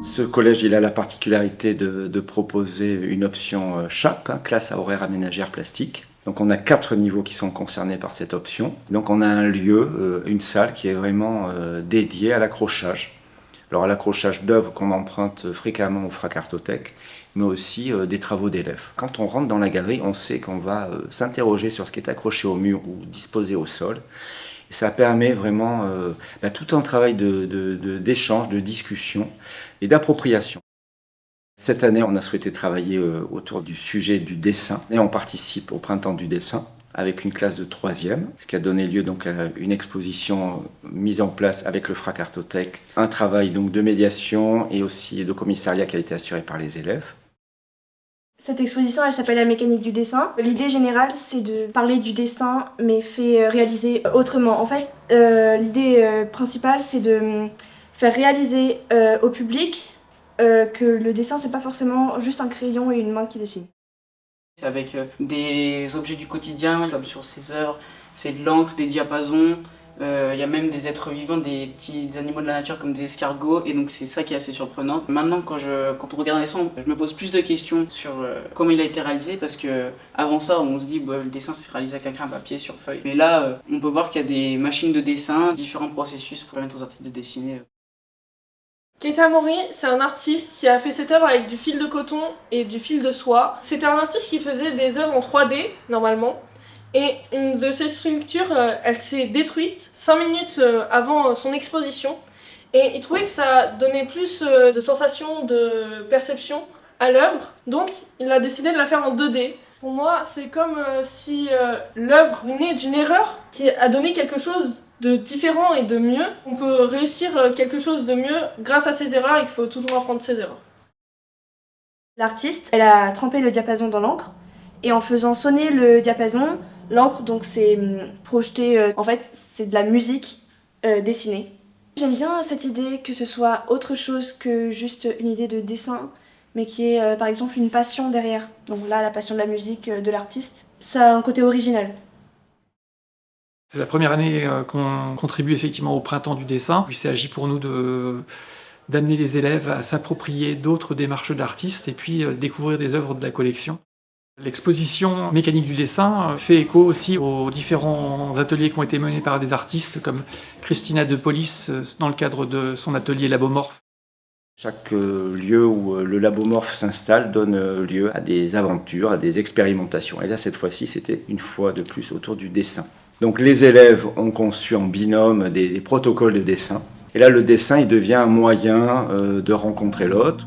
Ce collège il a la particularité de proposer une option CHAP, classe à horaire aménagère plastique. Donc on a 4 niveaux qui sont concernés par cette option. Donc on a un lieu, une salle qui est vraiment dédiée à l'accrochage. Alors à l'accrochage d'œuvres qu'on emprunte fréquemment au Fracartothèque, mais aussi des travaux d'élèves. Quand on rentre dans la galerie, on sait qu'on va s'interroger sur ce qui est accroché au mur ou disposé au sol. Et ça permet vraiment tout un travail d'échange, de discussion et d'appropriation. Cette année, on a souhaité travailler autour du sujet du dessin et on participe au Printemps du dessin avec une classe de 3e, ce qui a donné lieu donc à une exposition mise en place avec le Fracartothèque, un travail donc de médiation et aussi de commissariat qui a été assuré par les élèves. Cette exposition, elle s'appelle La mécanique du dessin. L'idée générale, c'est de parler du dessin, mais fait réaliser autrement. En fait, l'idée principale, c'est de faire réaliser au public que le dessin, c'est pas forcément juste un crayon et une main qui dessinent. Avec des objets du quotidien, comme sur ces œuvres, c'est de l'encre, des diapasons. Il y a même des êtres vivants, des petits animaux de la nature comme des escargots, et donc c'est ça qui est assez surprenant. Maintenant, quand on regarde un dessin, je me pose plus de questions sur comment il a été réalisé, parce que avant ça, on se dit le dessin c'est réalisé avec un papier sur feuille. Mais là, on peut voir qu'il y a des machines de dessin, différents processus pour permettre aux artistes de dessiner. Keita Mori, c'est un artiste qui a fait cette œuvre avec du fil de coton et du fil de soie. C'était un artiste qui faisait des œuvres en 3D, normalement. Et une de ces structures, elle s'est détruite 5 minutes avant son exposition. Et il trouvait que ça donnait plus de sensations, de perception à l'œuvre. Donc il a décidé de la faire en 2D. Pour moi, c'est comme si l'œuvre venait d'une erreur qui a donné quelque chose de différent et de mieux. On peut réussir quelque chose de mieux grâce à ses erreurs, il faut toujours apprendre ses erreurs. L'artiste, elle a trempé le diapason dans l'encre et en faisant sonner le diapason, l'encre donc c'est projeté, en fait c'est de la musique dessinée. J'aime bien cette idée que ce soit autre chose que juste une idée de dessin, mais qui est par exemple une passion derrière. Donc là, la passion de la musique de l'artiste, ça a un côté original. C'est la première année qu'on contribue effectivement au Printemps du dessin. Il s'agit pour nous d'amener les élèves à s'approprier d'autres démarches d'artistes et puis découvrir des œuvres de la collection. L'exposition Mécanique du dessin fait écho aussi aux différents ateliers qui ont été menés par des artistes comme Christina De Polis dans le cadre de son atelier Labomorphe. Chaque lieu où le Labomorphe s'installe donne lieu à des aventures, à des expérimentations. Et là, cette fois-ci, c'était une fois de plus autour du dessin. Donc les élèves ont conçu en binôme des protocoles de dessin. Et là, le dessin il devient un moyen de rencontrer l'autre.